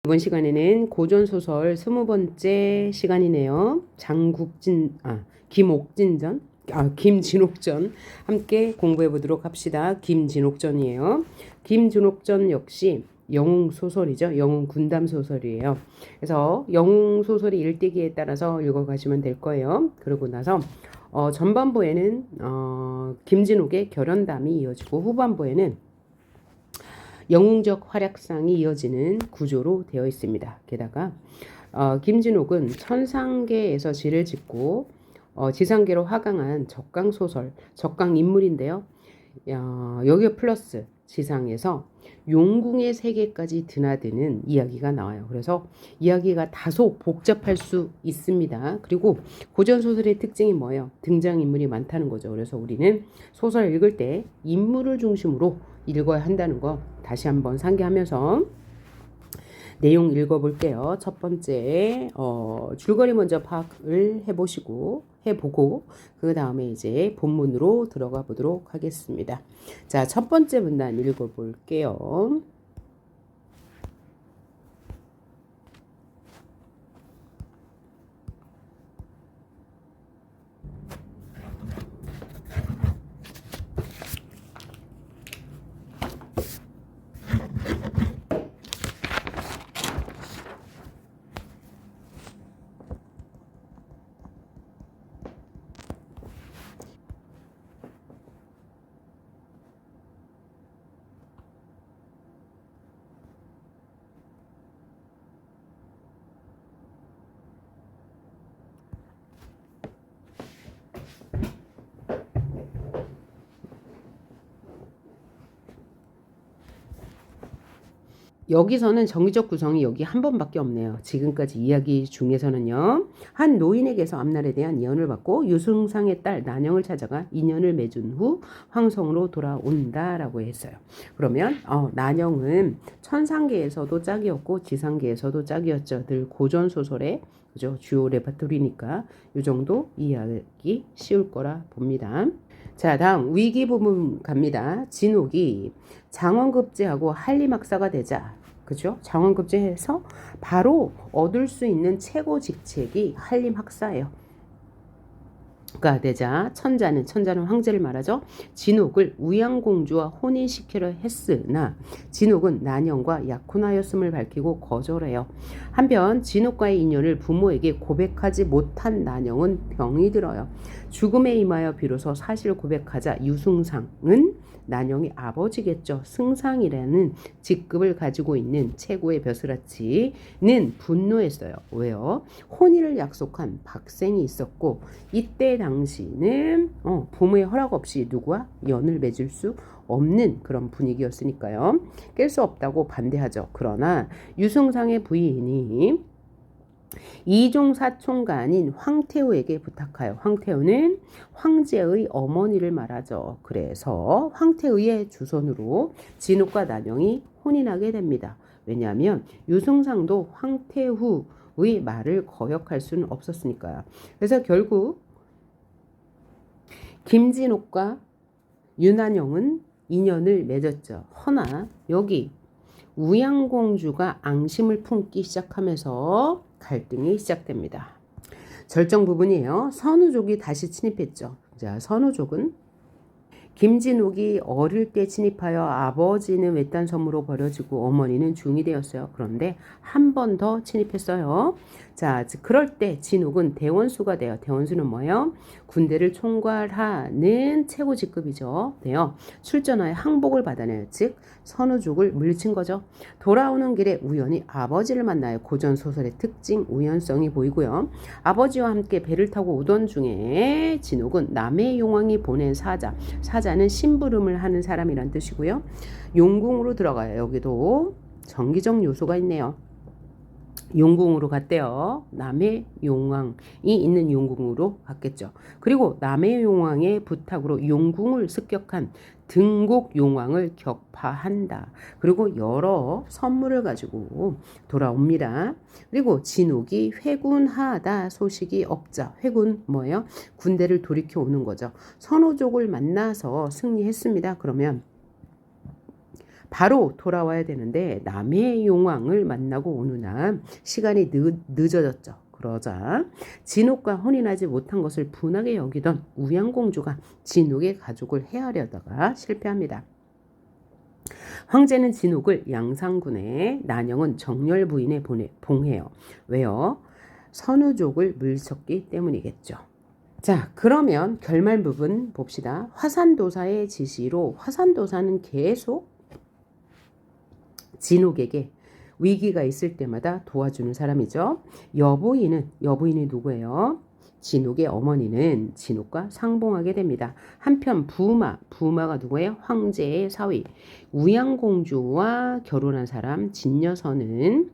이번 시간에는 고전소설 20번째 시간이네요. 김진옥전 함께 공부해 보도록 합시다. 김진옥전이에요. 김진옥전 역시 영웅소설이죠. 영웅 군담 소설이에요. 그래서 영웅소설이 일대기에 따라서 읽어가시면 될 거예요. 그러고 나서 전반부에는 김진옥의 결연담이 이어지고 후반부에는 영웅적 활약상이 이어지는 구조로 되어 있습니다. 게다가 김진옥은 천상계에서 지를 짓고 지상계로 하강한 적강소설, 적강인물인데요. 여기에 플러스 지상에서 용궁의 세계까지 드나드는 이야기가 나와요. 그래서 이야기가 다소 복잡할 수 있습니다. 그리고 고전소설의 특징이 뭐예요? 등장인물이 많다는 거죠. 그래서 우리는 소설 읽을 때 인물을 중심으로 읽어야 한다는 거 다시 한번 상기하면서 내용 읽어볼게요. 첫 번째 줄거리 먼저 파악을 해보고 그 다음에 이제 본문으로 들어가 보도록 하겠습니다. 자, 첫 번째 문단 읽어볼게요. 여기서는 정기적 구성이 여기 한 번밖에 없네요. 지금까지 이야기 중에서는요. 한 노인에게서 앞날에 대한 예언을 받고 유승상의 딸 난영을 찾아가 인연을 맺은 후 황성으로 돌아온다라고 했어요. 그러면 난영은 천상계에서도 짝이었고 지상계에서도 짝이었죠. 늘 고전 소설의 그죠? 주요 레퍼토리니까 이 정도 이해하기 쉬울 거라 봅니다. 자, 다음 위기 부분 갑니다. 진옥이 장원급제하고 한림학사가 되자, 그죠? 장원급제해서 바로 얻을 수 있는 최고 직책이 한림학사예요. 가 되자 천자는 황제를 말하죠. 진옥을 우양공주와 혼인시키려 했으나 진옥은 난영과 약혼하였음을 밝히고 거절해요. 한편 진옥과의 인연을 부모에게 고백하지 못한 난영은 병이 들어요. 죽음에 임하여 비로소 사실을 고백하자 유승상은 난영의 아버지겠죠. 승상이라는 직급을 가지고 있는 최고의 벼슬아치는 분노했어요. 왜요? 혼인을 약속한 박생이 있었고 이때 당시는 부모의 허락 없이 누구와 연을 맺을 수 없는 그런 분위기였으니까요. 깰 수 없다고 반대하죠. 그러나 유승상의 부인이 이종사촌가 아닌 황태우에게 부탁하여 황태우는 황제의 어머니를 말하죠. 그래서 황태우의 주선으로 진옥과 난영이 혼인하게 됩니다. 왜냐하면 유승상도 황태우의 말을 거역할 수는 없었으니까요. 그래서 결국 김진옥과 윤한영은 인연을 맺었죠. 허나 여기 우양공주가 앙심을 품기 시작하면서 갈등이 시작됩니다. 절정 부분이에요. 선우족이 다시 침입했죠. 자, 선우족은 김진옥이 어릴 때 침입하여 아버지는 외딴 섬으로 버려지고 어머니는 중이 되었어요. 그런데 한 번 더 침입했어요. 자, 그럴 때 진옥은 대원수가 돼요. 대원수는 뭐예요? 군대를 총괄하는 최고 직급이죠. 돼요. 출전하여 항복을 받아내요. 즉 선우족을 물리친 거죠. 돌아오는 길에 우연히 아버지를 만나요. 고전 소설의 특징 우연성이 보이고요. 아버지와 함께 배를 타고 오던 중에 진옥은 남해 용왕이 보낸 사자는 심부름을 하는 사람이란 뜻이고요. 용궁으로 들어가요. 여기도 정기적 요소가 있네요. 용궁으로 갔대요. 남해 용왕이 있는 용궁으로 갔겠죠. 그리고 남해 용왕의 부탁으로 용궁을 습격한 등곡 용왕을 격파한다. 그리고 여러 선물을 가지고 돌아옵니다. 그리고 진옥이 회군하다 소식이 없자. 회군 뭐예요? 군대를 돌이켜 오는 거죠. 선호족을 만나서 승리했습니다. 그러면 바로 돌아와야 되는데 남의 용왕을 만나고 오는 날 시간이 늦어졌죠. 그러자 진옥과 혼인하지 못한 것을 분하게 여기던 우양공주가 진옥의 가족을 해하려다가 실패합니다. 황제는 진옥을 양상군에, 난영은 정열 부인에 봉해요. 왜요? 선우족을 물쳤기 때문이겠죠. 자, 그러면 결말 부분 봅시다. 화산도사의 지시로 화산도사는 계속 진옥에게 위기가 있을 때마다 도와주는 사람이죠. 여부인이 누구예요? 진옥의 어머니는 진옥과 상봉하게 됩니다. 한편 부마가 누구예요? 황제의 사위. 우양공주와 결혼한 사람 진여선은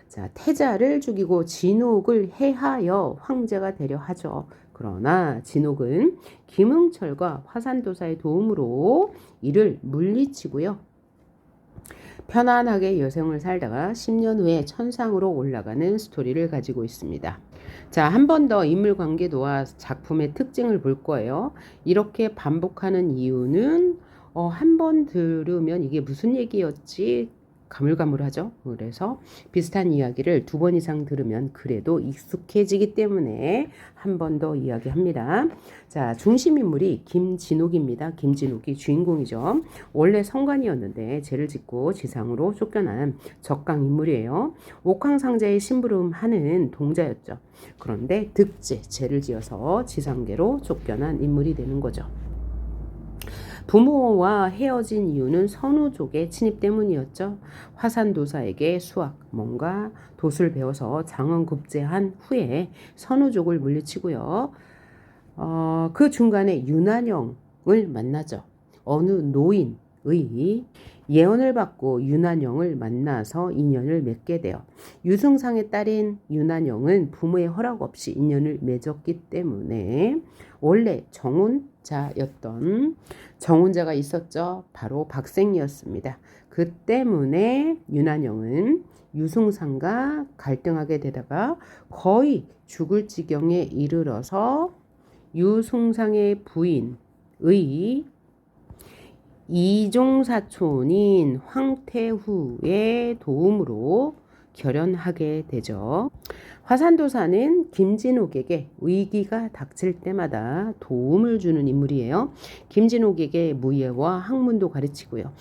자, 태자를 죽이고 진옥을 해하여 황제가 되려 하죠. 그러나 진옥은 김응철과 화산도사의 도움으로 이를 물리치고요. 편안하게 여생을 살다가 10년 후에 천상으로 올라가는 스토리를 가지고 있습니다. 자, 한 번 더 인물 관계도와 작품의 특징을 볼 거예요. 이렇게 반복하는 이유는 한 번 들으면 이게 무슨 얘기였지? 가물가물하죠. 그래서 비슷한 이야기를 2번 이상 들으면 그래도 익숙해지기 때문에 한 번 더 이야기합니다. 자, 중심 인물이 김진옥입니다. 김진옥이 주인공이죠. 원래 성관이었는데 죄를 짓고 지상으로 쫓겨난 적강 인물이에요. 옥황상제의 심부름하는 동자였죠. 그런데 득제, 죄를 지어서 지상계로 쫓겨난 인물이 되는 거죠. 부모와 헤어진 이유는 선우족의 침입 때문이었죠. 화산도사에게 수학, 뭔가 돛을 배워서 장원급제한 후에 선우족을 물리치고요. 그 중간에 윤한영을 만나죠. 어느 노인의 예언을 받고 윤한영을 만나서 인연을 맺게 돼요. 유승상의 딸인 윤한영은 부모의 허락 없이 인연을 맺었기 때문에 원래 정혼자가 있었죠. 바로 박생이었습니다. 그 때문에 윤한영은 유승상과 갈등하게 되다가 거의 죽을 지경에 이르러서 유승상의 부인의 이종사촌인 황태후의 도움으로 결연하게 되죠. 화산도사는 김진옥에게 위기가 닥칠 때마다 도움을 주는 인물이에요. 김진옥에게 무예와 학문도 가르치고요.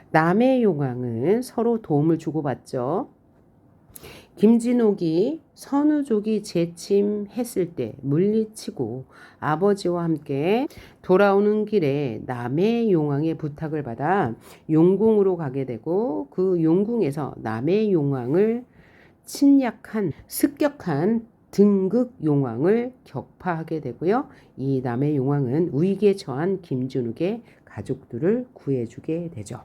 남의 용왕은 서로 도움을 주고받죠. 김진옥이 선우족이 재침했을 때 물리치고 아버지와 함께 돌아오는 길에 남의 용왕의 부탁을 받아 용궁으로 가게 되고 그 용궁에서 남의 용왕을 습격한 등극 용왕을 격파하게 되고요. 이 남의 용왕은 위기에 처한 김진옥의 가족들을 구해주게 되죠.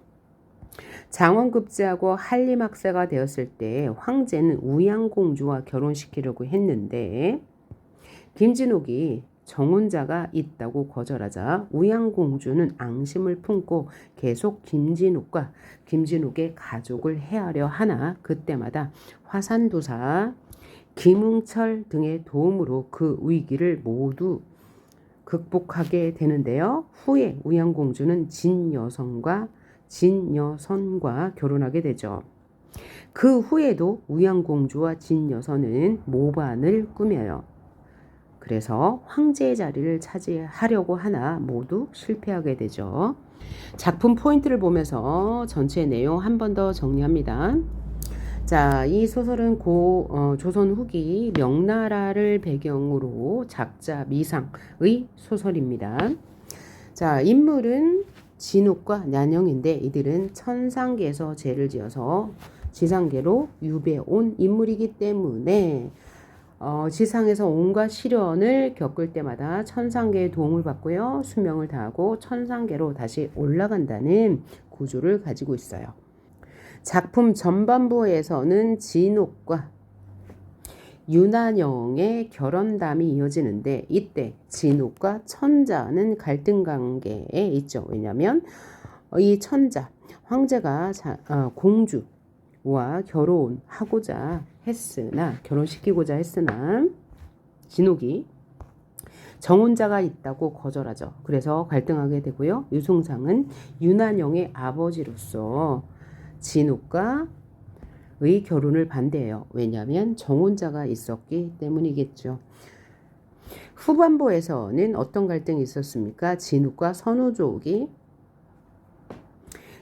장원급제하고 한림학사가 되었을 때 황제는 우양공주와 결혼시키려고 했는데 김진옥이 정혼자가 있다고 거절하자 우양공주는 앙심을 품고 계속 김진옥의 가족을 해하려 하나 그때마다 화산도사, 김응철 등의 도움으로 그 위기를 모두 극복하게 되는데요. 후에 우양공주는 진여선과 결혼하게 되죠. 그 후에도 우양공주와 진여선은 모반을 꾸며요. 그래서 황제의 자리를 차지하려고 하나 모두 실패하게 되죠. 작품 포인트를 보면서 전체 내용 한 번 더 정리합니다. 자, 이 소설은 조선 후기 명나라를 배경으로 작자 미상의 소설입니다. 자, 인물은 진옥과 난영인데 이들은 천상계에서 죄를 지어서 지상계로 유배온 인물이기 때문에 지상에서 온갖 시련을 겪을 때마다 천상계의 도움을 받고요. 수명을 다하고 천상계로 다시 올라간다는 구조를 가지고 있어요. 작품 전반부에서는 진옥과 윤한영의 결혼담이 이어지는데 이때 진옥과 천자는 갈등 관계에 있죠. 왜냐하면 이 천자, 황제가 공주와 결혼시키고자 했으나 진옥이 정혼자가 있다고 거절하죠. 그래서 갈등하게 되고요. 유승상은 윤한영의 아버지로서 진욱과의 결혼을 반대해요. 왜냐하면 정혼자가 있었기 때문이겠죠. 후반부에서는 어떤 갈등이 있었습니까? 진욱과 선우족이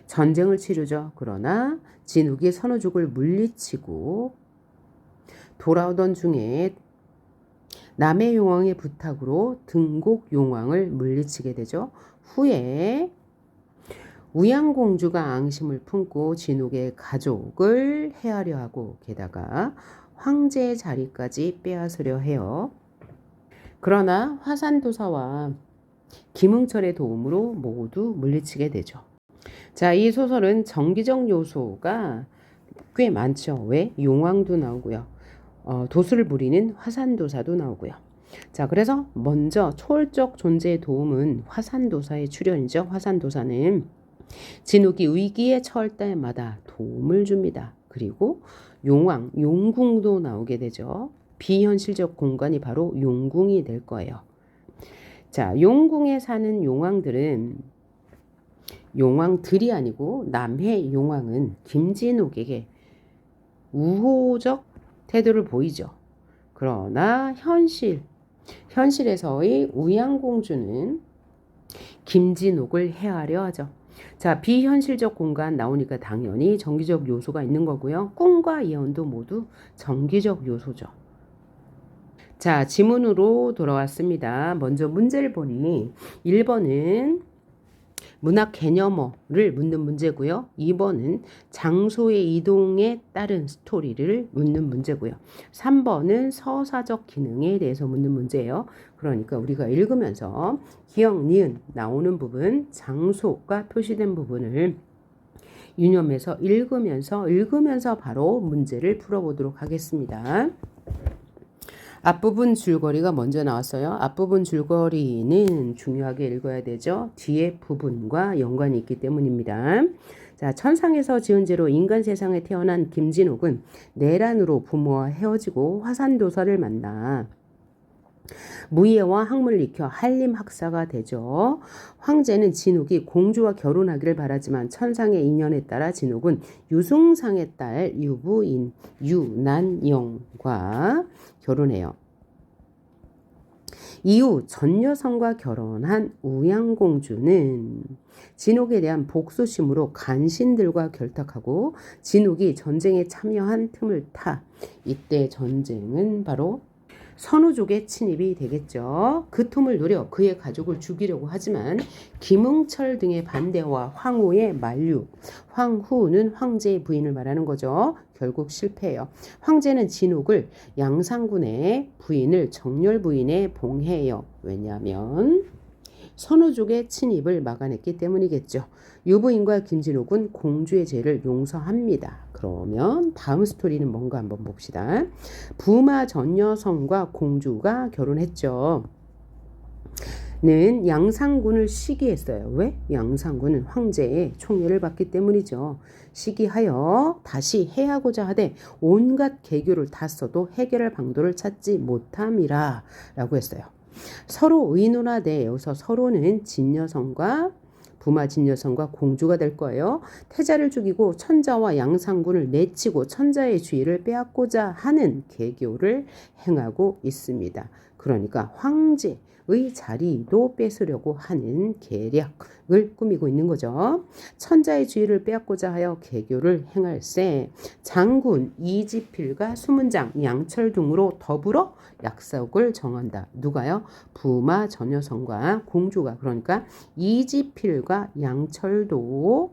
전쟁을 치르죠. 그러나 진욱이 선우족을 물리치고 돌아오던 중에 남해 용왕의 부탁으로 등곡 용왕을 물리치게 되죠. 후에 우양공주가 앙심을 품고 진욱의 가족을 해하려 하고 게다가 황제의 자리까지 빼앗으려 해요. 그러나 화산도사와 김응철의 도움으로 모두 물리치게 되죠. 자, 이 소설은 정기적 요소가 꽤 많죠. 왜? 용왕도 나오고요. 도수를 부리는 화산도사도 나오고요. 자, 그래서 먼저 초월적 존재의 도움은 화산도사의 출현이죠. 화산도사는 진욱이 위기에 처할 때마다 도움을 줍니다. 그리고 용왕, 용궁도 나오게 되죠. 비현실적 공간이 바로 용궁이 될 거예요. 자, 용궁에 사는 용왕들이 아니고 남해 용왕은 김진욱에게 우호적 태도를 보이죠. 그러나 현실에서의 우양공주는 김진욱을 해하려 하죠. 자, 비현실적 공간 나오니까 당연히 정기적 요소가 있는 거고요. 꿈과 예언도 모두 정기적 요소죠. 자, 지문으로 돌아왔습니다. 먼저 문제를 보니 1번은 문학 개념어를 묻는 문제고요. 2번은 장소의 이동에 따른 스토리를 묻는 문제고요. 3번은 서사적 기능에 대해서 묻는 문제예요. 그러니까 우리가 읽으면서 기역, 니은 나오는 부분, 장소가 표시된 부분을 유념해서 읽으면서 바로 문제를 풀어보도록 하겠습니다. 앞부분 줄거리가 먼저 나왔어요. 앞부분 줄거리는 중요하게 읽어야 되죠. 뒤에 부분과 연관이 있기 때문입니다. 자, 천상에서 지은 죄로 인간 세상에 태어난 김진욱은 내란으로 부모와 헤어지고 화산도사를 만나 무예와 학문을 익혀 한림학사가 되죠. 황제는 진욱이 공주와 결혼하기를 바라지만 천상의 인연에 따라 진욱은 유승상의 딸 유부인 유난영과 결혼해요. 이후 전 여성과 결혼한 우양공주는 진욱에 대한 복수심으로 간신들과 결탁하고 진욱이 전쟁에 참여한 틈을 타 이때 전쟁은 바로 선우족의 침입이 되겠죠. 그 틈을 노려 그의 가족을 죽이려고 하지만 김응철 등의 반대와 황후의 만류, 황후는 황제의 부인을 말하는 거죠. 결국 실패해요. 황제는 진욱을 양상군의 부인을 정렬 부인에 봉해요. 왜냐하면 선우족의 침입을 막아냈기 때문이겠죠. 유부인과 김진욱은 공주의 죄를 용서합니다. 그러면 다음 스토리는 뭔가 한번 봅시다. 부마 전여성과 공주가 결혼했죠. 는 양상군을 시기했어요. 왜? 양상군은 황제의 총애를 받기 때문이죠. 시기하여 다시 해하고자 하되 온갖 계교를 다 써도 해결할 방도를 찾지 못함이라 라고 했어요. 서로 의논하되 서로는 부마 진여성과 공주가 될 거예요. 태자를 죽이고 천자와 양상군을 내치고 천자의 주의를 빼앗고자 하는 계교를 행하고 있습니다. 그러니까 황제의 자리도 뺏으려고 하는 계략을 꾸미고 있는 거죠. 천자의 주의를 빼앗고자 하여 계교를 행할세 장군 이지필과 수문장 양철 등으로 더불어 약속을 정한다. 누가요? 부마 전여성과 공주가. 그러니까 이지필과 양철도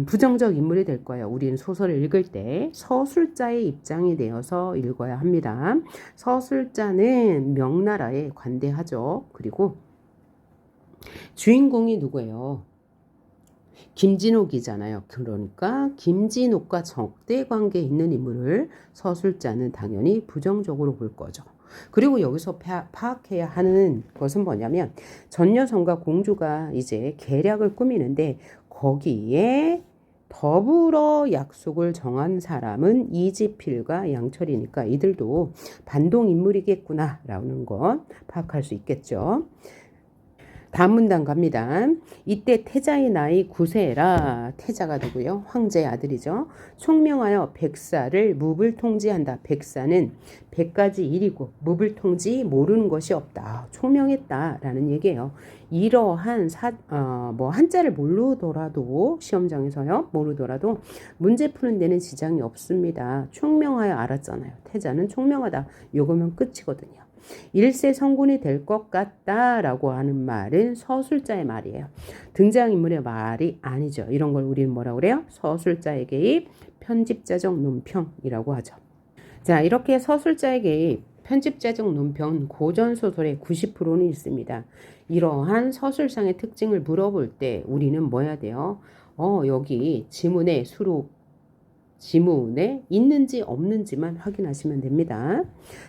부정적 인물이 될 거예요. 우리는 소설을 읽을 때 서술자의 입장이 되어서 읽어야 합니다. 서술자는 명나라에 관대하죠. 그리고 주인공이 누구예요? 김진욱이잖아요. 그러니까 김진욱과 적대 관계에 있는 인물을 서술자는 당연히 부정적으로 볼 거죠. 그리고 여기서 파악해야 하는 것은 뭐냐면 전여성과 공주가 이제 계략을 꾸미는데 거기에 더불어 약속을 정한 사람은 이지필과 양철이니까 이들도 반동인물이겠구나라는 건 파악할 수 있겠죠. 다음 문단 갑니다. 이때 태자의 나이 9세라. 태자가 누구요? 황제의 아들이죠. 총명하여 백사를 묵을 통지한다. 백사는 100가지 일이고 묵을 통지 모르는 것이 없다. 총명했다라는 얘기예요. 이러한 한자를 모르더라도 시험장에서요. 모르더라도 문제 푸는 데는 지장이 없습니다. 총명하여 알았잖아요. 태자는 총명하다. 요거면 끝이거든요. 일세 성군이 될 것 같다라고 하는 말은 서술자의 말이에요. 등장인물의 말이 아니죠. 이런 걸 우리는 뭐라고 그래요? 서술자의 개입, 편집자적 논평이라고 하죠. 자, 이렇게 서술자의 개입, 편집자적 논평, 고전소설의 90%는 있습니다. 이러한 서술상의 특징을 물어볼 때 우리는 뭐 해야 돼요? 여기 지문의 수록, 지문에 있는지 없는지만 확인하시면 됩니다.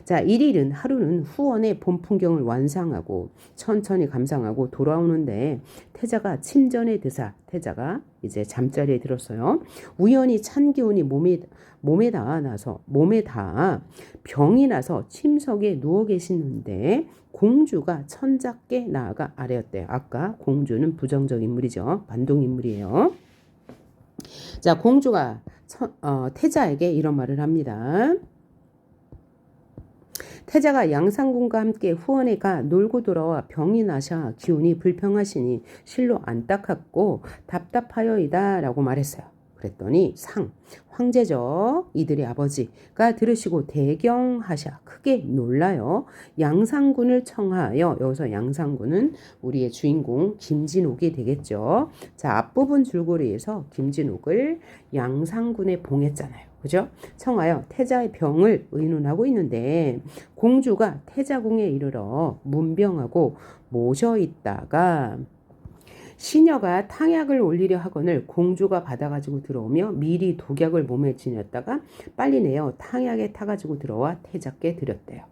자, 일일은 하루는 후원의 봄 풍경을 완상하고 천천히 감상하고 돌아오는데 태자가 침전에 드사, 태자가 이제 잠자리에 들었어요. 우연히 찬 기운이 몸에 닿아 병이 나서 침석에 누워 계시는데 공주가 천작게 나아가 아래였대요. 아까 공주는 부정적 인물이죠. 반동 인물이에요. 자, 공주가 태자에게 이런 말을 합니다. 태자가 양상군과 함께 후원에 가 놀고 돌아와 병이 나셔 기운이 불평하시니 실로 안타깝고 답답하여이다 라고 말했어요. 그랬더니 황제죠. 이들의 아버지가 들으시고 대경하샤 크게 놀라요. 양상군을 청하여, 여기서 양상군은 우리의 주인공 김진옥이 되겠죠. 자, 앞부분 줄거리에서 김진옥을 양상군에 봉했잖아요. 그죠? 청하여 태자의 병을 의논하고 있는데 공주가 태자궁에 이르러 문병하고 모셔 있다가 시녀가 탕약을 올리려 하거늘 공주가 받아가지고 들어오며 미리 독약을 몸에 지녔다가 빨리 내어 탕약에 타가지고 들어와 태자께 드렸대요.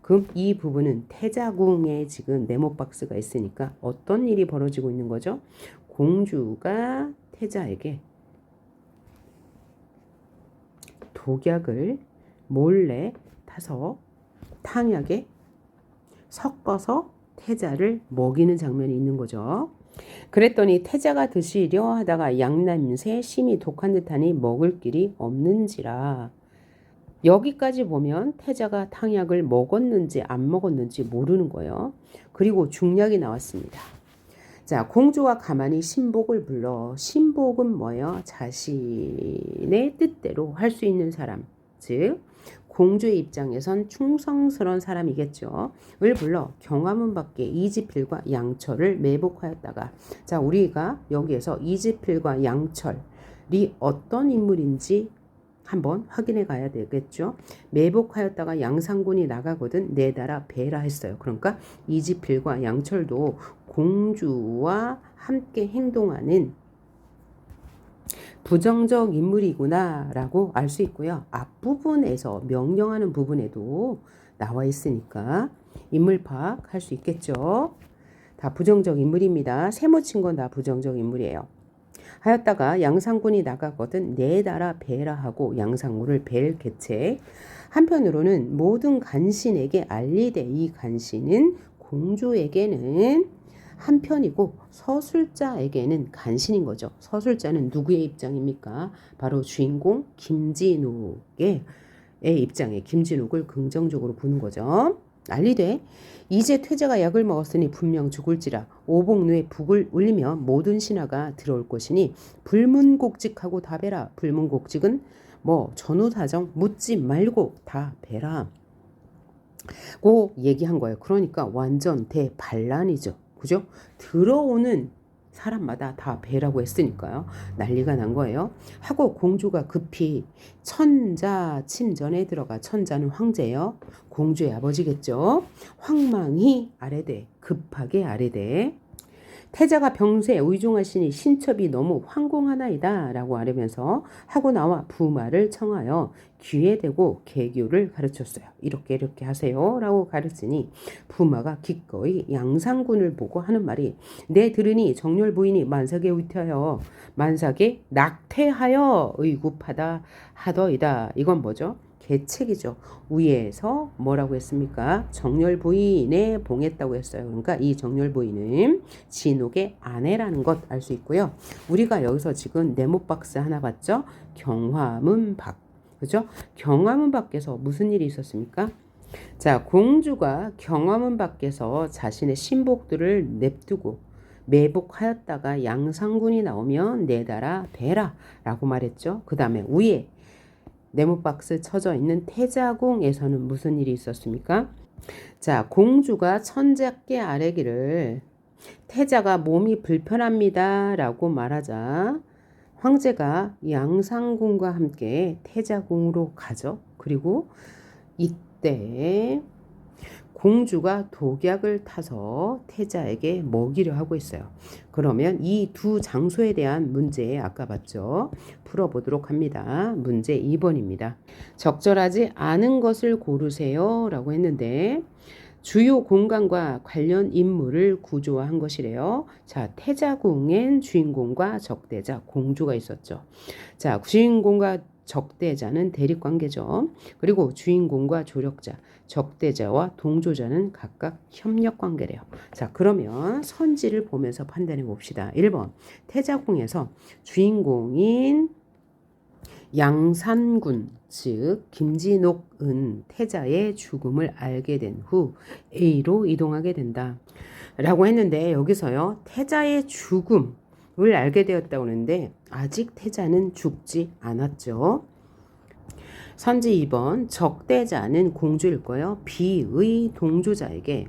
그럼 이 부분은 태자궁에 지금 네모박스가 있으니까 어떤 일이 벌어지고 있는 거죠? 공주가 태자에게 독약을 몰래 타서 탕약에 섞어서 태자를 먹이는 장면이 있는 거죠. 그랬더니 태자가 드시려 하다가 양냄새 심히 독한 듯하니 먹을 길이 없는지라. 여기까지 보면 태자가 탕약을 먹었는지 안 먹었는지 모르는 거예요. 그리고 중약이 나왔습니다. 자, 공주가 가만히 신복을 불러. 신복은 뭐예요? 자신의 뜻대로 할 수 있는 사람, 즉 공주의 입장에선 충성스러운 사람이겠죠. 을 불러 경화문 밖에 이지필과 양철을 매복하였다가, 자, 우리가 여기에서 이지필과 양철이 어떤 인물인지 한번 확인해 가야 되겠죠. 매복하였다가 양상군이 나가거든 내달아 배라 했어요. 그러니까 이지필과 양철도 공주와 함께 행동하는 부정적 인물이구나 라고 알 수 있고요. 앞부분에서 명령하는 부분에도 나와 있으니까 인물 파악할 수 있겠죠. 다 부정적 인물입니다. 세모친 건 다 부정적 인물이에요. 하였다가 양상군이 나가거든 내달아 배라 하고 양상군을 뵐 계책. 한편으로는 모든 간신에게 알리되 이 간신은 공주에게는 한편이고 서술자에게는 간신인 거죠. 서술자는 누구의 입장입니까? 바로 주인공 김진욱의 입장에 김진욱을 긍정적으로 보는 거죠. 알리되 이제 태자가 약을 먹었으니 분명 죽을지라 오복루에 북을 울리며 모든 신하가 들어올 것이니 불문곡직하고 다 베라. 불문곡직은 전후사정 묻지 말고 다 베라 고 얘기한 거예요. 그러니까 완전 대반란이죠. 그죠? 들어오는 사람마다 다 배라고 했으니까요. 난리가 난 거예요. 하고 공주가 급히 천자 침전에 들어가. 천자는 황제예요. 공주의 아버지겠죠. 황망히 아래되, 급하게 아래되 태자가 병세 의중하시니 신첩이 너무 황공하나이다 라고 아뢰면서 하고 나와 부마를 청하여 귀에 대고 개교를 가르쳤어요. 이렇게 하세요 라고 가르치니 부마가 기꺼이 양상군을 보고 하는 말이 내 들으니 정렬 부인이 만삭에 위태하여 만삭에 낙태하여 의굽하다 하더이다. 이건 뭐죠? 계책이죠. 위에서 뭐라고 했습니까? 정렬 부인에 봉했다고 했어요. 그러니까 이 정렬 부인은 진옥의 아내라는 것 알 수 있고요. 우리가 여기서 지금 네모 박스 하나 봤죠? 경화문 밖. 그죠? 경화문 밖에서 무슨 일이 있었습니까? 자, 공주가 경화문 밖에서 자신의 신복들을 냅두고 매복하였다가 양상군이 나오면 내달아 뵈라 라고 말했죠. 그 다음에 위에 네모박스 쳐져 있는 태자궁에서는 무슨 일이 있었습니까? 자, 공주가 천자께 아뢰기를 태자가 몸이 불편합니다 라고 말하자 황제가 양상궁과 함께 태자궁으로 가죠. 그리고 이때 공주가 독약을 타서 태자에게 먹이려 하고 있어요. 그러면 이 두 장소에 대한 문제 아까 봤죠? 풀어보도록 합니다. 문제 2번입니다. 적절하지 않은 것을 고르세요 라고 했는데 주요 공간과 관련 인물을 구조화한 것이래요. 자, 태자궁엔 주인공과 적대자, 공주가 있었죠. 자, 주인공과 적대자는 대립관계죠. 그리고 주인공과 조력자, 적대자와 동조자는 각각 협력관계래요. 자, 그러면 선지를 보면서 판단해 봅시다. 1번 태자궁에서 주인공인 양산군 즉 김진옥은 태자의 죽음을 알게 된 후 A로 이동하게 된다 라고 했는데 여기서요 태자의 죽음을 알게 되었다고 하는데 아직 태자는 죽지 않았죠. 선지 2번 적대자는 공주일 거예요. B의 동조자에게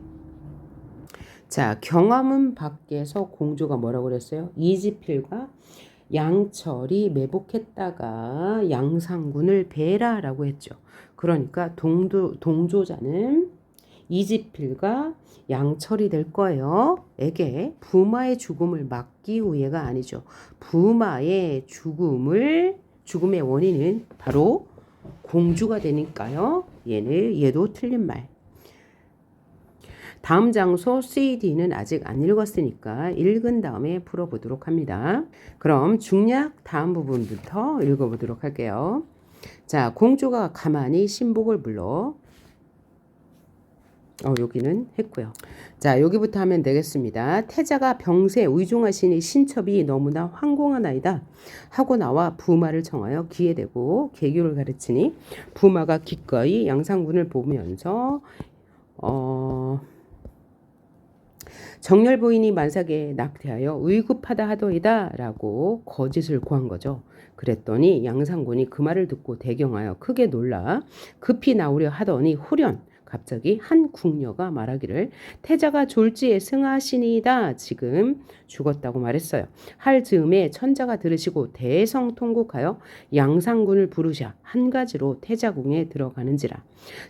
자 경화문 밖에서 공주가 뭐라고 그랬어요? 이지필과 양철이 매복했다가 양상군을 뵈라 라고 했죠. 그러니까 동조자는 이지필과 양철이 될 거예요. 에게 부마의 죽음을 막기 위해가 아니죠. 부마의 죽음의 원인은 바로 공주가 되니까요. 얘도 틀린 말. 다음 장소 CD는 아직 안 읽었으니까 읽은 다음에 풀어보도록 합니다. 그럼 중략 다음 부분부터 읽어보도록 할게요. 자, 공주가 가만히 신복을 불러 여기는 했고요. 자, 여기부터 하면 되겠습니다. 태자가 병세 의중하시니 신첩이 너무나 황공하나이다 하고 나와 부마를 청하여 귀에 대고 개교를 가르치니 부마가 기꺼이 양상군을 보면서 정렬 부인이 만삭에 낙태하여 의급하다 하더이다 라고 거짓을 고한 거죠. 그랬더니 양상군이 그 말을 듣고 대경하여 크게 놀라 급히 나오려 하더니 후련 갑자기 한 궁녀가 말하기를 태자가 졸지에 승하하시니이다 지금 죽었다고 말했어요. 할 즈음에 천자가 들으시고 대성통곡하여 양상군을 부르샤 한 가지로 태자궁에 들어가는지라.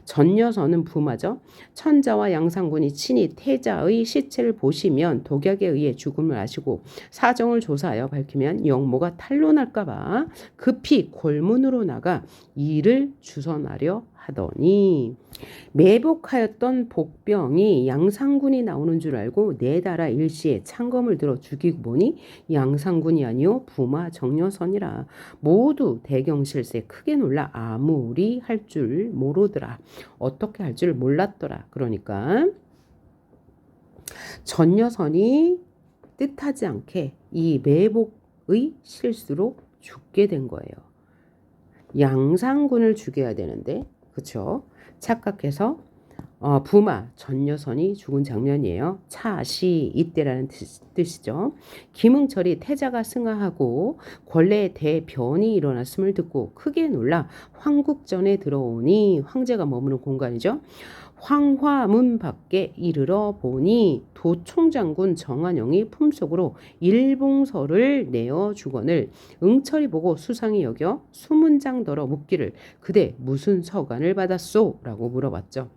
전여서는 부마죠. 천자와 양상군이 친히 태자의 시체를 보시면 독약에 의해 죽음을 아시고 사정을 조사하여 밝히면 영모가 탄로날까봐 급히 골문으로 나가 이를 주선하려 하더니 매복하였던 복병이 양상군이 나오는 줄 알고 내달아 일시에 창검을 들어 죽이고 보니 양상군이 아니요 부마 정여선이라. 모두 대경실세 크게 놀라 아무리 할 줄 모르더라. 어떻게 할 줄 몰랐더라. 그러니까 전여선이 뜻하지 않게 이 매복의 실수로 죽게 된 거예요. 양상군을 죽여야 되는데 그렇죠? 착각해서 부마 전여선이 죽은 장면이에요. 차시 이때라는 뜻이죠. 김응철이 태자가 승하하고 권례에 대변이 일어났음을 듣고 크게 놀라 황국전에 들어오니 황제가 머무는 공간이죠. 황화문 밖에 이르러 보니 도총장군 정한영이 품속으로 일봉서를 내어 주거늘 응철이 보고 수상히 여겨 수문장더러 묻기를 그대 무슨 서간을 받았소? 라고 물어봤죠.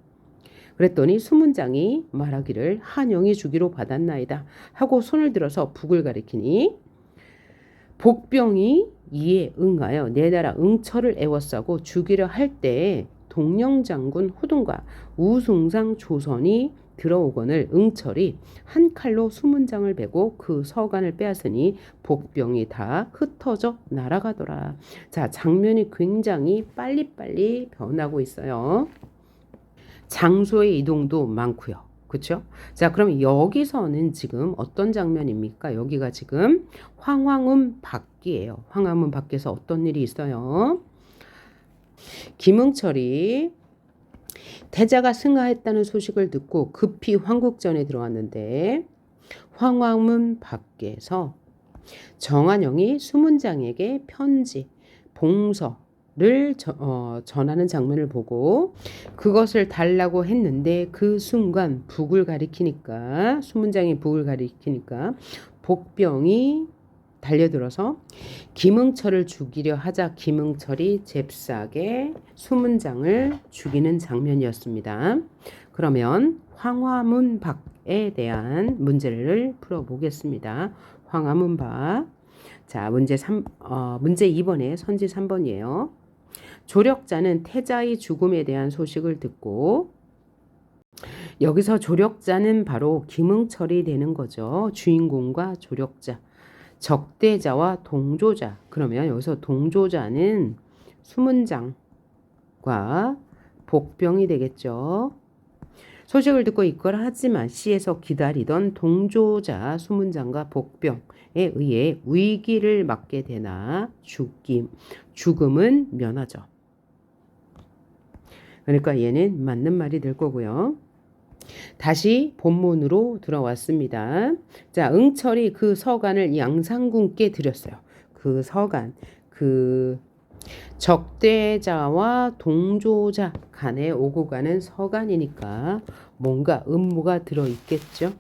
그랬더니 수문장이 말하기를 한영이 주기로 받았나이다 하고 손을 들어서 북을 가리키니 복병이 이에 응하여 내나라 응처를 애워싸고 죽이려 할 때에 동령장군 호동과 우승상 조선이 들어오거늘 응철이 한 칼로 수문장을 베고 그 서간을 빼앗으니 복병이 다 흩어져 날아가더라. 자, 장면이 굉장히 빨리빨리 변하고 있어요. 장소의 이동도 많고요. 그렇죠? 자, 그럼 여기서는 지금 어떤 장면입니까? 여기가 지금 황화문 밖이에요. 황화문 밖에서 어떤 일이 있어요? 김응철이 태자가 승하했다는 소식을 듣고 급히 황국전에 들어왔는데 황화문 밖에서 정한영이 수문장에게 편지, 봉서를 전하는 장면을 보고 그것을 달라고 했는데 그 순간 북을 가리키니까 수문장이 북을 가리키니까 복병이 달려들어서 김응철을 죽이려 하자 김응철이 잽싸게 수문장을 죽이는 장면이었습니다. 그러면 황화문 밖에 대한 문제를 풀어보겠습니다. 황화문 밖. 자, 문제 2번에 선지 3번이에요. 조력자는 태자의 죽음에 대한 소식을 듣고 여기서 조력자는 바로 김응철이 되는 거죠. 주인공과 조력자. 적대자와 동조자. 그러면 여기서 동조자는 수문장과 복병이 되겠죠. 소식을 듣고 있거라 하지만 시에서 기다리던 동조자 수문장과 복병에 의해 위기를 맞게 되나 죽음은 면하죠. 그러니까 얘는 맞는 말이 될 거고요. 다시 본문으로 들어왔습니다. 자, 응철이 그 서간을 양상군께 드렸어요. 그 서간, 그 적대자와 동조자 간에 오고 가는 서간이니까 뭔가 음모가 들어있겠죠.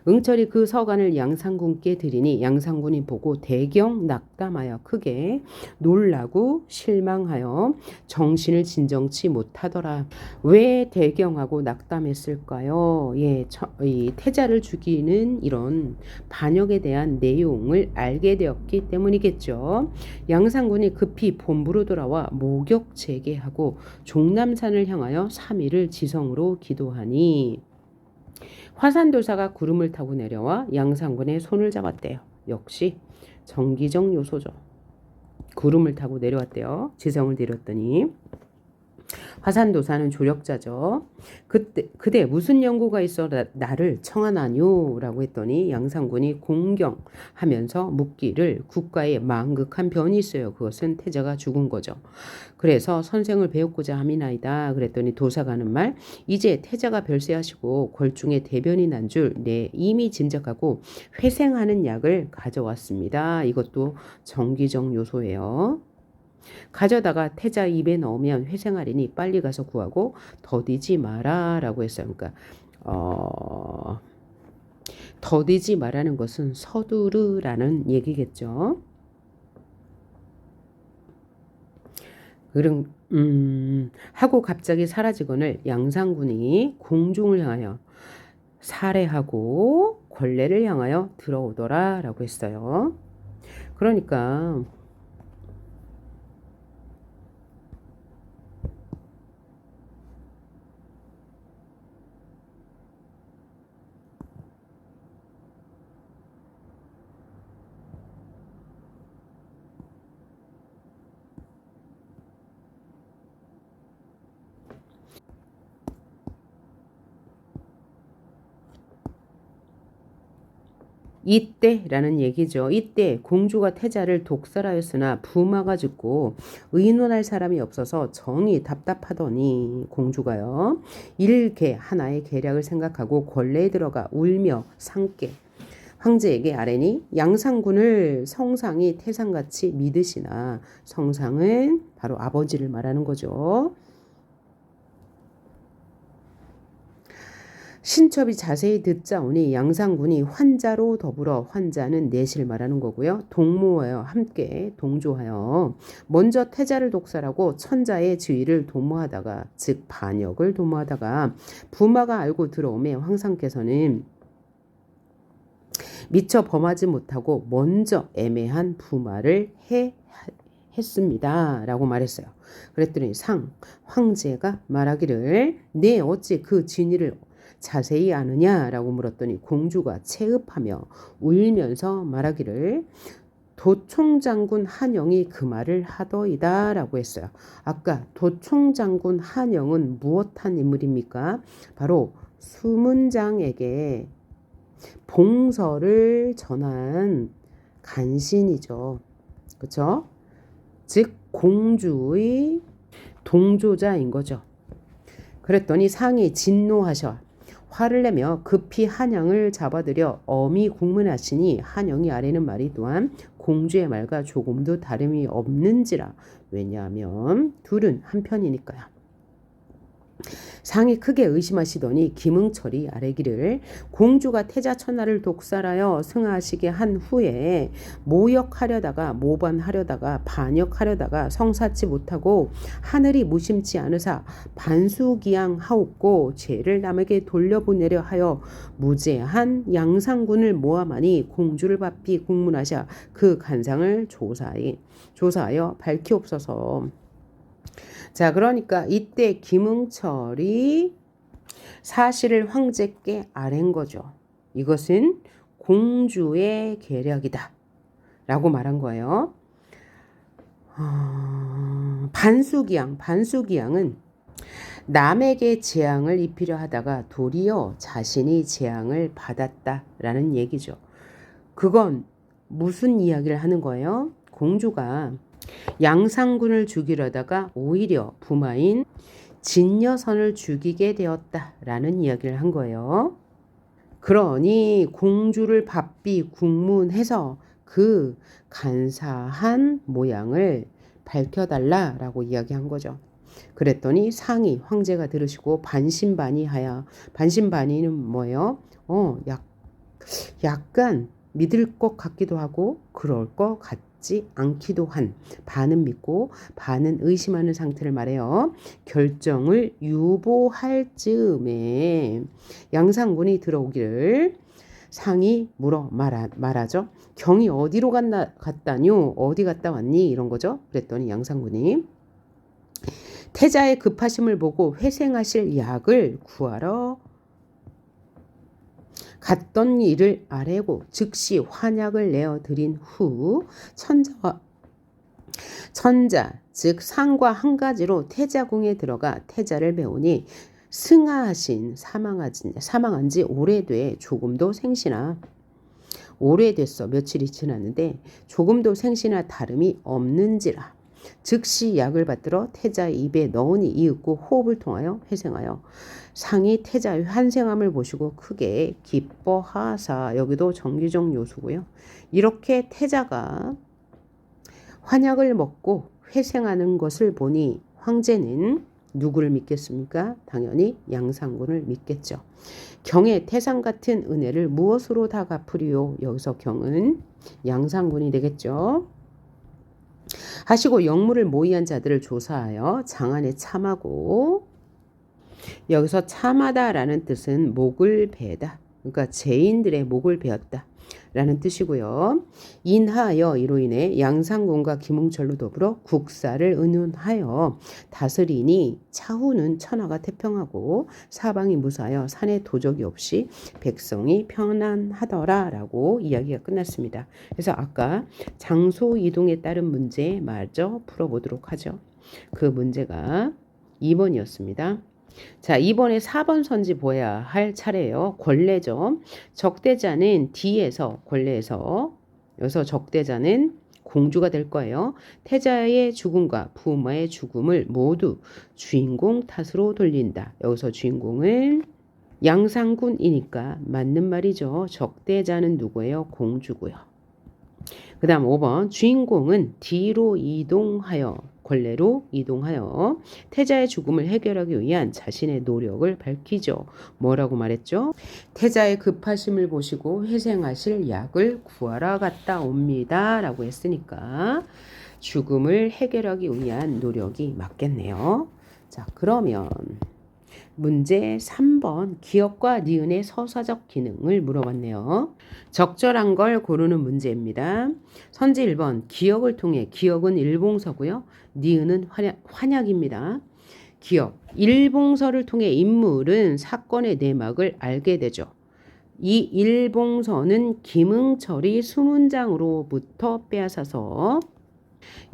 응철이 그 서간을 양상군께 드리니 양상군이 보고 대경 낙담하여 크게 놀라고 실망하여 정신을 진정치 못하더라. 왜 대경하고 낙담했을까요? 예, 이 태자를 죽이는 이런 반역에 대한 내용을 알게 되었기 때문이겠죠. 양상군이 급히 본부로 돌아와 모격 재개하고 종남산을 향하여 3일을 지성으로 기도하니 화산도사가 구름을 타고 내려와 양상군의 손을 잡았대요. 역시 정기적 요소죠. 구름을 타고 내려왔대요. 지성을 드렸더니 화산도사는 조력자죠. 그대 무슨 연고가 있어 나를 청하나뇨? 라고 했더니 양상군이 공경하면서 묻기를 국가에 망극한 변이 있어요. 그것은 태자가 죽은 거죠. 그래서 선생을 배웠고자 함이나이다. 그랬더니 도사가 하는 말, 이제 태자가 별세하시고 골중에 대변이 난 줄 내 이미 짐작하고 회생하는 약을 가져왔습니다. 이것도 정기적 요소예요. 가져다가 태자 입에 넣으면 회생하리니 빨리 가서 구하고 더디지 마라 라고 했어요. 그러니까 더디지 마라는 것은 서두르라는 얘기겠죠. 그럼 하고 갑자기 사라지거늘 양상군이 공중을 향하여 살해하고 권례를 향하여 들어오더라 라고 했어요. 그러니까 이때라는 얘기죠. 이때 공주가 태자를 독살하였으나 부마가 죽고 의논할 사람이 없어서 정이 답답하더니 공주가요. 일개 하나의 계략을 생각하고 권례에 들어가 울며 상께 황제에게 아뢰니 양상군을 성상이 태상같이 믿으시나. 성상은 바로 아버지를 말하는 거죠. 신첩이 자세히 듣자오니 양상군이 환자로 더불어, 환자는 넷을 말하는 거고요. 동무하여 함께 동조하여 먼저 태자를 독살하고 천자의 지위를 도모하다가, 즉 반역을 도모하다가 부마가 알고 들어오매 황상께서는 미처 범하지 못하고 먼저 애매한 부마를 했습니다 라고 말했어요. 그랬더니 황제가 말하기를 네 어찌 그 진위를 자세히 아느냐라고 물었더니 공주가 체읍하며 울면서 말하기를 도총장군 한영이 그 말을 하더이다 라고 했어요. 아까 도총장군 한영은 무엇한 인물입니까? 바로 수문장에게 봉서를 전한 간신이죠. 그렇죠? 즉 공주의 동조자인 거죠. 그랬더니 상이 진노하셔 화를 내며 급히 한영을 잡아들여 엄히 국문하시니 한영이 아래는 말이 또한 공주의 말과 조금도 다름이 없는지라. 왜냐하면 둘은 한편이니까요. 상이 크게 의심하시더니 김응철이 아뢰기를 공주가 태자천하를 독살하여 승하시게 한 후에 모역하려다가 모반하려다가 반역하려다가 성사치 못하고 하늘이 무심치 않으사 반수기양하옵고 죄를 남에게 돌려보내려 하여 무죄한 양상군을 모함하니 공주를 바삐 국문하셔 그 간상을 조사하여 밝히옵소서. 자, 그러니까 이때 김응철이 사실을 황제께 아랜 거죠. 이것은 공주의 계략이다 라고 말한 거예요. 반수기양은 남에게 재앙을 입히려 하다가 도리어 자신이 재앙을 받았다라는 얘기죠. 그건 무슨 이야기를 하는 거예요? 공주가 양상군을 죽이려다가 오히려 부마인 진여선을 죽이게 되었다라는 이야기를 한 거예요. 그러니 공주를 바삐 국문해서 그 간사한 모양을 밝혀달라라고 이야기한 거죠. 그랬더니 상이 황제가 들으시고 반신반의하여, 반신반의는 뭐예요? 약간 믿을 것 같기도 하고 그럴 것 같지 않기도 한, 반은 믿고 반은 의심하는 상태를 말해요. 결정을 유보할 즈음에 양상군이 들어오기를 상이 물어 말하죠. 경이 어디로 갔다뇨? 어디 갔다 왔니? 이런 거죠. 그랬더니 양상군이 태자의 급하심을 보고 회생하실 약을 구하러 갔던 일을 아뢰고 즉시 환약을 내어 드린 후 천자 즉 상과 한 가지로 태자궁에 들어가 태자를 배우니 승하하신 사망한 지 오래돼 조금도 생시나 오래됐어. 며칠이 지났는데 조금도 생시나 다름이 없는지라. 즉시 약을 받들어 태자의 입에 넣으니 이윽고 호흡을 통하여 회생하여 상이 태자의 환생함을 보시고 크게 기뻐하사. 여기도 정규종 요수고요. 이렇게 태자가 환약을 먹고 회생하는 것을 보니 황제는 누구를 믿겠습니까? 당연히 양상군을 믿겠죠. 경의 태상 같은 은혜를 무엇으로 다 갚으리요? 여기서 경은 양상군이 되겠죠. 하시고 영무를 모의한 자들을 조사하여 장안에 참하고, 여기서 참하다라는 뜻은 목을 베다. 그러니까 죄인들의 목을 베었다 라는 뜻이고요. 인하여 이로 인해 양상군과 김응철로 더불어 국사를 은운하여 다스리니 차후는 천하가 태평하고 사방이 무사하여 산에 도적이 없이 백성이 편안하더라 라고 이야기가 끝났습니다. 그래서 아까 장소 이동에 따른 문제 마저 풀어보도록 하죠. 그 문제가 2번이었습니다. 자, 이번에 4번 선지 보아야 할 차례예요. 권례죠. 적대자는 뒤에서, 권례에서 여기서 적대자는 공주가 될 거예요. 태자의 죽음과 부마의 죽음을 모두 주인공 탓으로 돌린다. 여기서 주인공은 양상군이니까 맞는 말이죠. 적대자는 누구예요? 공주고요. 그 다음 5번 주인공은 뒤로 이동하여 권례로 이동하여 태자의 죽음을 해결하기 위한 자신의 노력을 밝히죠. 뭐라고 말했죠? 태자의 급하심을 보시고 회생하실 약을 구하러 갔다 옵니다. 라고 했으니까 죽음을 해결하기 위한 노력이 맞겠네요. 자, 그러면 문제 3번 기억과 니은의 서사적 기능을 물어봤네요. 적절한 걸 고르는 문제입니다. 선지 1번 기억을 통해 기억은 일봉서고요. 니은은 환약입니다. 기억. 일봉서를 통해 인물은 사건의 내막을 알게 되죠. 이 일봉서는 김응철이 수문장으로부터 빼앗아서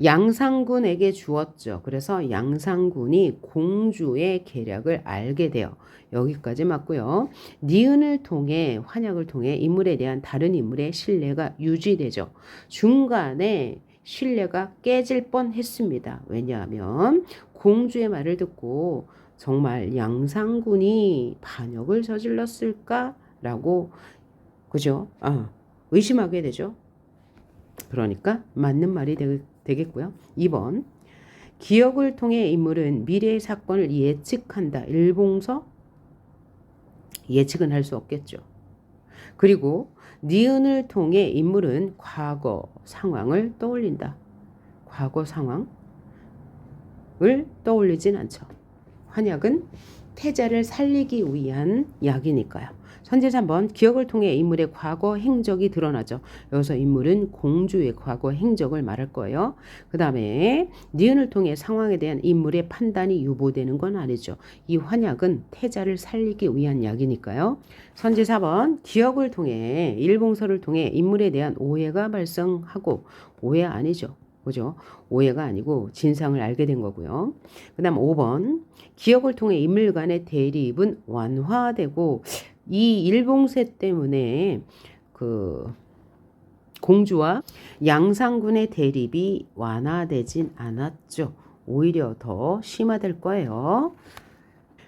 양상군에게 주었죠. 그래서 양상군이 공주의 계략을 알게 돼요. 여기까지 맞고요. 니은을 통해 환약을 통해 인물에 대한 다른 인물의 신뢰가 유지되죠. 중간에 신뢰가 깨질 뻔했습니다. 왜냐하면 공주의 말을 듣고 정말 양상군이 반역을 저질렀을까라고 그죠? 의심하게 되죠. 그러니까 맞는 말이 되겠고요. 2번 기억을 통해 인물은 미래의 사건을 예측한다. 일봉서 예측은 할 수 없겠죠. 그리고 니은을 통해 인물은 과거 상황을 떠올린다. 과거 상황을 떠올리진 않죠. 환약은 태자를 살리기 위한 약이니까요. 선제 3번 기억을 통해 인물의 과거 행적이 드러나죠. 여기서 인물은 공주의 과거 행적을 말할 거예요. 그 다음에 니은을 통해 상황에 대한 인물의 판단이 유보되는 건 아니죠. 이 환약은 태자를 살리기 위한 약이니까요. 선제 4번 기억을 통해 일봉서를 통해 인물에 대한 오해가 발생하고 오해 아니죠. 그죠? 오해가 아니고 진상을 알게 된 거고요. 그 다음 5번 기억을 통해 인물 간의 대립은 완화되고 이 일봉세 때문에 그 공주와 양상군의 대립이 완화되진 않았죠. 오히려 더 심화될 거예요.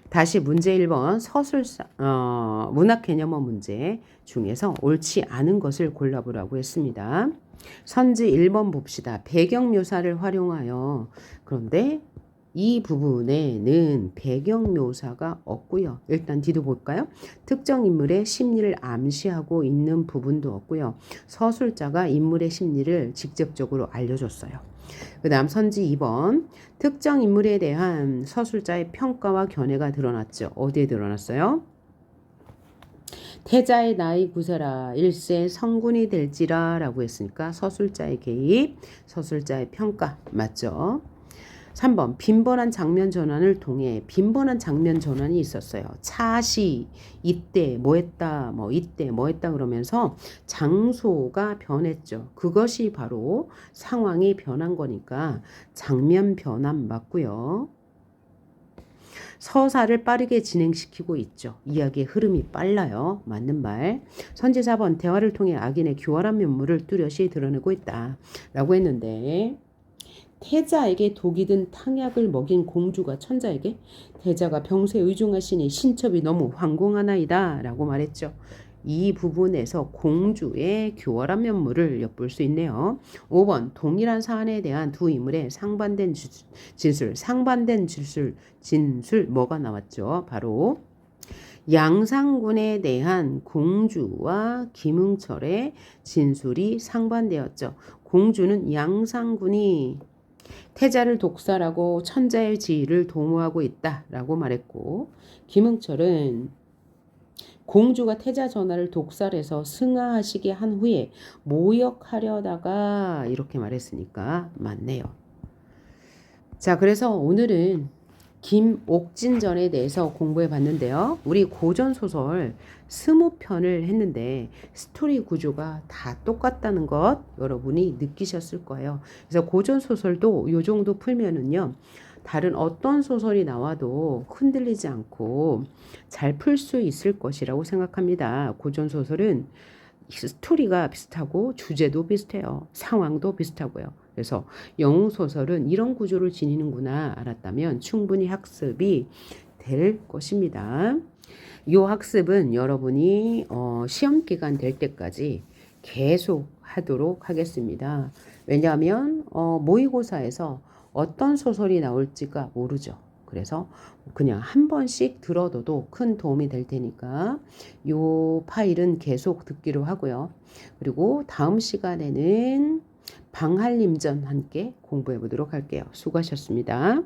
다시 문제 1번 서술사 문학 개념어 문제 중에서 옳지 않은 것을 골라보라고 했습니다. 선지 1번 봅시다. 배경 묘사를 활용하여 그런데 이 부분에는 배경 묘사가 없고요. 일단 뒤도 볼까요? 특정 인물의 심리를 암시하고 있는 부분도 없고요. 서술자가 인물의 심리를 직접적으로 알려줬어요. 그 다음 선지 2번 특정 인물에 대한 서술자의 평가와 견해가 드러났죠. 어디에 드러났어요? 태자의 나이 구세라 일세 성군이 될지라 라고 했으니까 서술자의 개입, 서술자의 평가 맞죠? 3번 빈번한 장면 전환을 통해 빈번한 장면 전환이 있었어요. 차시 이때 뭐 했다 이때 뭐 했다 그러면서 장소가 변했죠. 그것이 바로 상황이 변한 거니까 장면 변환 맞고요. 서사를 빠르게 진행시키고 있죠. 이야기의 흐름이 빨라요. 맞는 말. 선지 4번 대화를 통해 악인의 교활한 면모를 뚜렷이 드러내고 있다 라고 했는데 태자에게 독이 든 탕약을 먹인 공주가 천자에게 태자가 병세에 의중하시니 신첩이 너무 황공하나이다 라고 말했죠. 이 부분에서 공주의 교활한 면모를 엿볼 수 있네요. 5번 동일한 사안에 대한 두 인물의 상반된 진술 뭐가 나왔죠? 바로 양상군에 대한 공주와 김응철의 진술이 상반되었죠. 공주는 양상군이 태자를 독살하고 천자의 지위를 도모하고 있다라고 말했고 김응철은 공주가 태자 전하를 독살해서 승하하시게 한 후에 모욕하려다가 이렇게 말했으니까 맞네요. 자, 그래서 오늘은 김옥진전에 대해서 공부해 봤는데요. 우리 고전소설 20편을 했는데 스토리 구조가 다 똑같다는 것 여러분이 느끼셨을 거예요. 그래서 고전소설도 이 정도 풀면은요. 다른 어떤 소설이 나와도 흔들리지 않고 잘 풀 수 있을 것이라고 생각합니다. 고전소설은 스토리가 비슷하고 주제도 비슷해요. 상황도 비슷하고요. 그래서 영웅소설은 이런 구조를 지니는구나 알았다면 충분히 학습이 될 것입니다. 이 학습은 여러분이 시험기간 될 때까지 계속 하도록 하겠습니다. 왜냐하면 모의고사에서 어떤 소설이 나올지가 모르죠. 그래서 그냥 한 번씩 들어둬도 큰 도움이 될 테니까 요 파일은 계속 듣기로 하고요. 그리고 다음 시간에는 방한림전 함께 공부해 보도록 할게요. 수고하셨습니다.